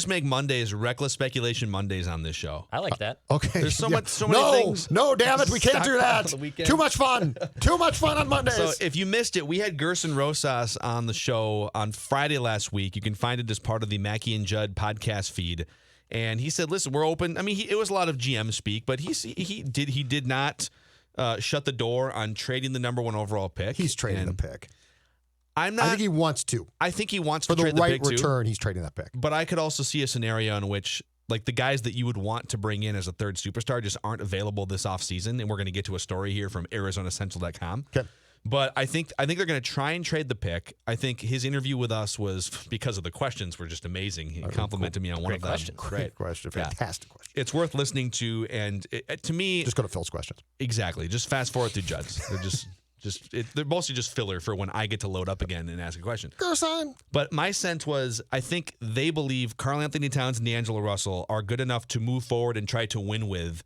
make Mondays reckless speculation Mondays on this show. I like that. Okay. There's so many things. No, damn it. We can't do that. Too much fun. Too much fun on Mondays. So if you missed it, we had Gerson Rosas on the show on Friday last week. You can find it as part of the Mackey and Judd podcast feed. And he said, listen, we're open. I mean, it was a lot of GM speak, but he did not shut the door on trading the number 1 overall pick. He's trading the pick. I think he wants to. I think he wants to trade the pick for the right return. He's trading that pick. But I could also see a scenario in which, like, the guys that you would want to bring in as a third superstar just aren't available this offseason. And we're going to get to a story here from ArizonaCentral.com. Okay. But I think they're going to try and trade the pick. I think his interview with us was, because of the questions, were just amazing. He complimented me on one of them. Great question. Fantastic question. It's worth listening to. And to me, just go to Phil's questions. Exactly. Just fast forward through Judd's. They're mostly just filler for when I get to load up again and ask a question. Gerson. But my sense was, I think they believe Karl-Anthony Towns and D'Angelo Russell are good enough to move forward and try to win with,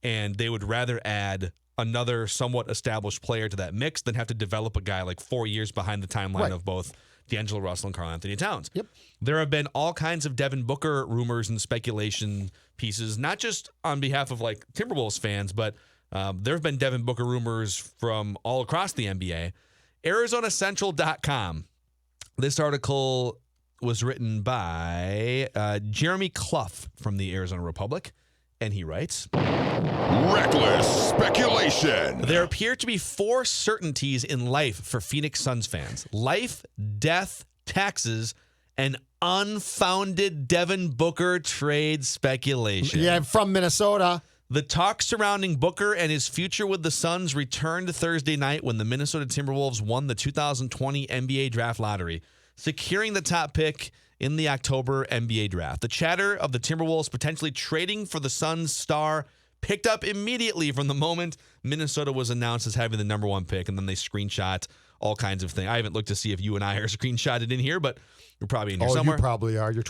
and they would rather add another somewhat established player to that mix than have to develop a guy like 4 years behind the timeline of both D'Angelo Russell and Karl-Anthony Towns. Yep. There have been all kinds of Devin Booker rumors and speculation pieces, not just on behalf of like Timberwolves fans, but there have been Devin Booker rumors from all across the NBA. ArizonaCentral.com. This article was written by Jeremy Clough from the Arizona Republic, and he writes, reckless speculation. There appear to be 4 certainties in life for Phoenix Suns fans: life, death, taxes, and unfounded Devin Booker trade speculation. Yeah, from Minnesota. The talk surrounding Booker and his future with the Suns returned Thursday night when the Minnesota Timberwolves won the 2020 NBA Draft Lottery, securing the top pick in the October NBA Draft. The chatter of the Timberwolves potentially trading for the Suns star picked up immediately from the moment Minnesota was announced as having the number 1 pick, and then they screenshot all kinds of things. I haven't looked to see if you and I are screenshotted in here, but you're probably in here somewhere. You probably are. Your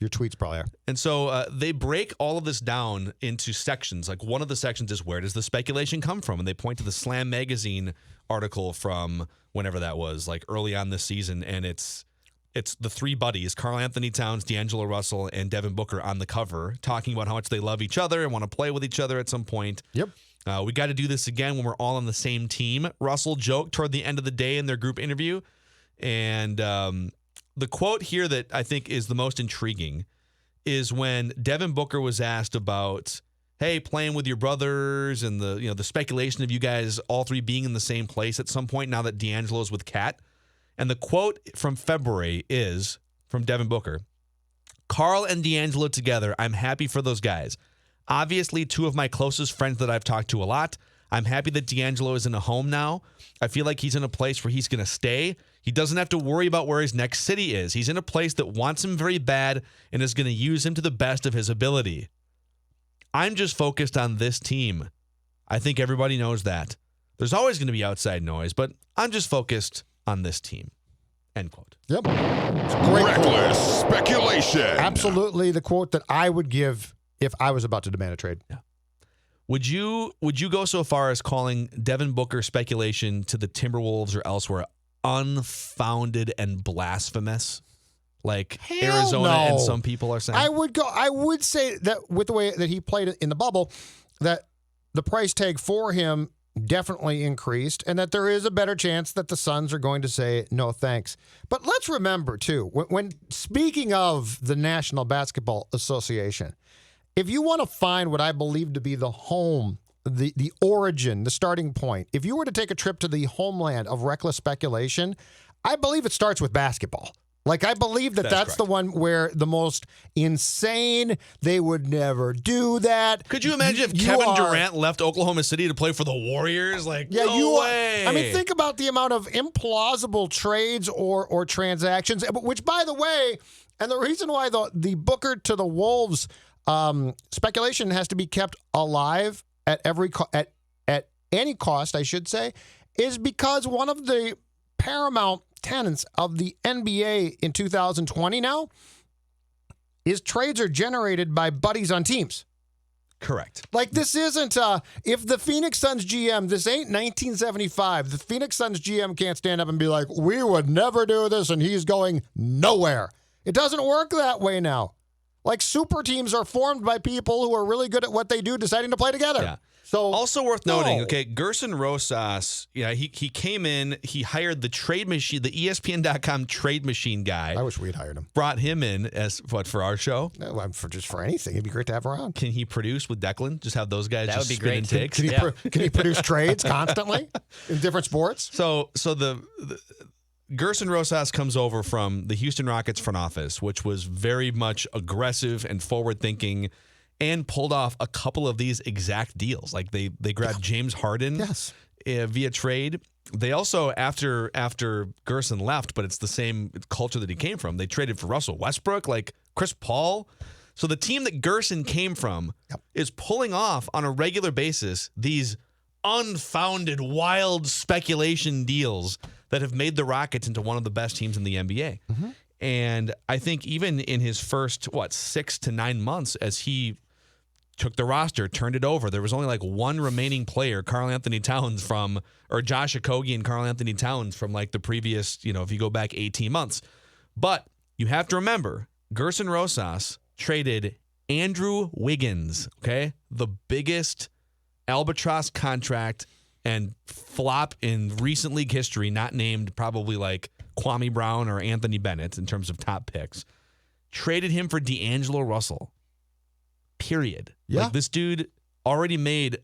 tweets probably are. And so they break all of this down into sections. Like, one of the sections is, where does the speculation come from? And they point to the Slam Magazine article from whenever that was, like early on this season. And it's the 3 buddies, Karl-Anthony Towns, D'Angelo Russell, and Devin Booker on the cover, talking about how much they love each other and want to play with each other at some point. Yep. We got to do this again when we're all on the same team, Russell joked toward the end of the day in their group interview. And the quote here that I think is the most intriguing is when Devin Booker was asked about, hey, playing with your brothers and the speculation of you guys all 3 being in the same place at some point now that D'Angelo's with Kat. And the quote from February is from Devin Booker: Karl and D'Angelo together, I'm happy for those guys. Obviously, 2 of my closest friends that I've talked to a lot. I'm happy that D'Angelo is in a home now. I feel like he's in a place where he's going to stay. He doesn't have to worry about where his next city is. He's in a place that wants him very bad and is going to use him to the best of his ability. I'm just focused on this team. I think everybody knows that. There's always going to be outside noise, but I'm just focused on this team. End quote. Yep. It's a great reckless speculation. Absolutely the quote that I would give if I was about to demand a trade. Yeah. Would you go so far as calling Devin Booker speculation to the Timberwolves or elsewhere unfounded and blasphemous? Like Hell Arizona no. and some people are saying? I would say that with the way that he played in the bubble, that the price tag for him definitely increased, and that there is a better chance that the Suns are going to say no thanks. But let's remember, too, when speaking of the National Basketball Association, if you want to find what I believe to be the home, the origin, the starting point, if you were to take a trip to the homeland of reckless speculation, I believe it starts with basketball. Like, I believe that's the one where the most insane, they would never do that. Could you imagine if Kevin Durant left Oklahoma City to play for the Warriors? Like, yeah, no way. I mean, think about the amount of implausible trades or transactions, which, by the way, and the reason why the Booker to the Wolves speculation has to be kept alive at any cost, I should say, is because one of the paramount tenets of the NBA in 2020 now is trades are generated by buddies on teams. Correct. Like, this isn't, if the Phoenix Suns GM, this ain't 1975, the Phoenix Suns GM can't stand up and be like, we would never do this, and he's going nowhere. It doesn't work that way now. Like super teams are formed by people who are really good at what they do, deciding to play together. Yeah. So also worth noting, okay, Gerson Rosas, he came in, he hired the trade machine, the ESPN.com trade machine guy. I wish we had hired him. Brought him in as for our show. No, for anything, it'd be great to have around. Can he produce with Declan? Just have those guys. That just would be spin great. and takes. Can he produce trades constantly in different sports? So the Gerson Rosas comes over from the Houston Rockets front office, which was very much aggressive and forward thinking, and pulled off a couple of these exact deals. Like they grabbed James Harden via trade. They also, after Gerson left, but it's the same culture that he came from, they traded for Russell Westbrook, like Chris Paul. So the team that Gerson came from is pulling off on a regular basis these unfounded, wild speculation deals that have made the Rockets into one of the best teams in the NBA. Mm-hmm. And I think even in his first, 6 to 9 months, as he took the roster, turned it over, there was only like one remaining player, Karl-Anthony Towns or Josh Okogie and Karl-Anthony Towns from like the previous, if you go back 18 months. But you have to remember, Gerson Rosas traded Andrew Wiggins, okay? The biggest albatross contract and flop in recent league history, not named probably like Kwame Brown or Anthony Bennett in terms of top picks. Traded him for D'Angelo Russell. Period. Yeah. Like this dude already made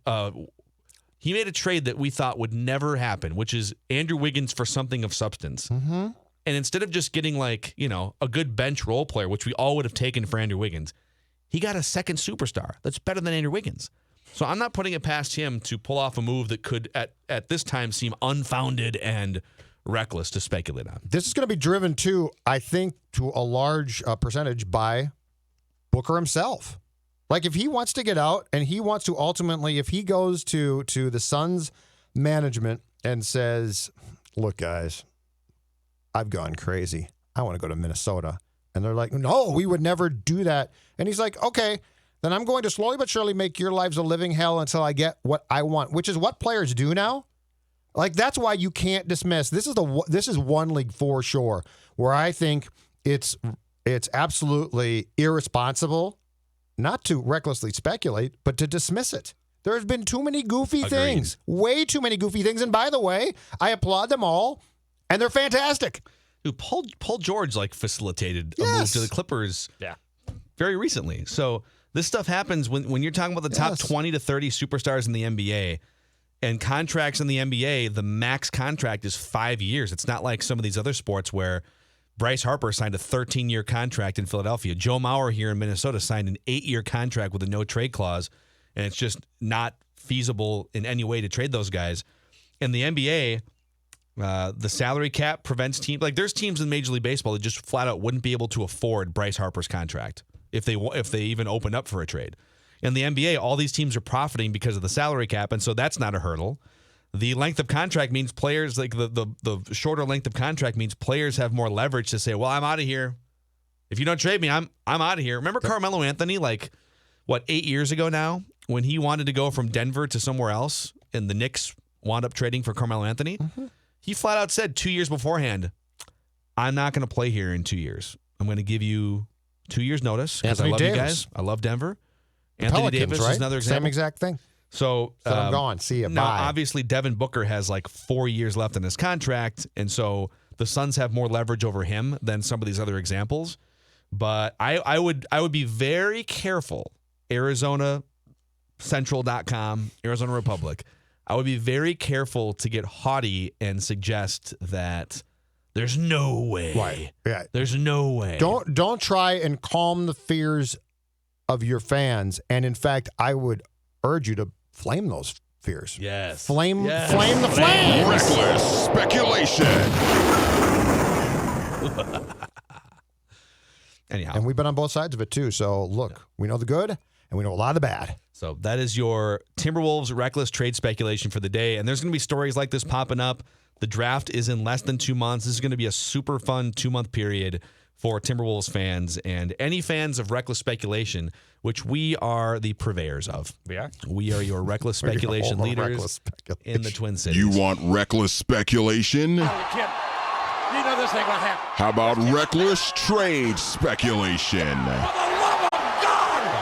he made a trade that we thought would never happen, which is Andrew Wiggins for something of substance. Mm-hmm. And instead of just getting like, a good bench role player, which we all would have taken for Andrew Wiggins, he got a second superstar that's better than Andrew Wiggins. So I'm not putting it past him to pull off a move that could at this time seem unfounded and reckless to speculate on. This is going to be driven too, I think, to a large percentage by Booker himself. Like if he wants to get out and he wants to ultimately, if he goes to the Suns management and says, look, guys, I've gone crazy. I want to go to Minnesota. And they're like, no, we would never do that. And he's like, okay, then I'm going to slowly but surely make your lives a living hell until I get what I want, which is what players do now. Like that's why you can't dismiss. This is one league for sure, where I think it's absolutely irresponsible not to recklessly speculate, but to dismiss it. There's been too many goofy things, way too many goofy things. And by the way, I applaud them all, and they're fantastic. Dude, Paul George facilitated a move to the Clippers very recently. So this stuff happens when you're talking about the top 20 to 30 superstars in the NBA. And contracts in the NBA, the max contract is 5 years. It's not like some of these other sports where Bryce Harper signed a 13-year contract in Philadelphia. Joe Mauer here in Minnesota signed an 8-year contract with a no-trade clause, and it's just not feasible in any way to trade those guys. In the NBA, the salary cap prevents teams. Like there's teams in Major League Baseball that just flat out wouldn't be able to afford Bryce Harper's contract if they even opened up for a trade. In the NBA, all these teams are profiting because of the salary cap, and so that's not a hurdle. The length of contract means players, like the shorter length of contract means players have more leverage to say, well, I'm out of here. If you don't trade me, I'm out of here. Remember Carmelo Anthony, 8 years ago now, when he wanted to go from Denver to somewhere else, and the Knicks wound up trading for Carmelo Anthony? Mm-hmm. He flat out said 2 years beforehand, I'm not going to play here in 2 years. I'm going to give you 2 years notice because I love you guys. I love Denver. Anthony Pelicans, Davis right? is another example. Same exact thing. So I'm gone. See you. Now, Bye. obviously, Devin Booker has 4 years left in his contract, and so the Suns have more leverage over him than some of these other examples. But I would be very careful. Arizona Central.com, Arizona Republic. I would be very careful to get haughty and suggest that there's no way. Right. Yeah. There's no way. Don't try and calm the fears of your fans. And in fact, I would urge you to flame those fears. Yes. Flame the flames. Reckless speculation. Anyhow. And we've been on both sides of it too. So look, we know the good and we know a lot of the bad. So that is your Timberwolves reckless trade speculation for the day. And there's going to be stories like this popping up. The draft is in less than 2 months. This is going to be a super fun 2-month period for Timberwolves fans and any fans of reckless speculation, which we are the purveyors of. We are your reckless speculation leaders in the Twin Cities. You want reckless speculation? You know this ain't gonna happen. How about reckless trade speculation? For the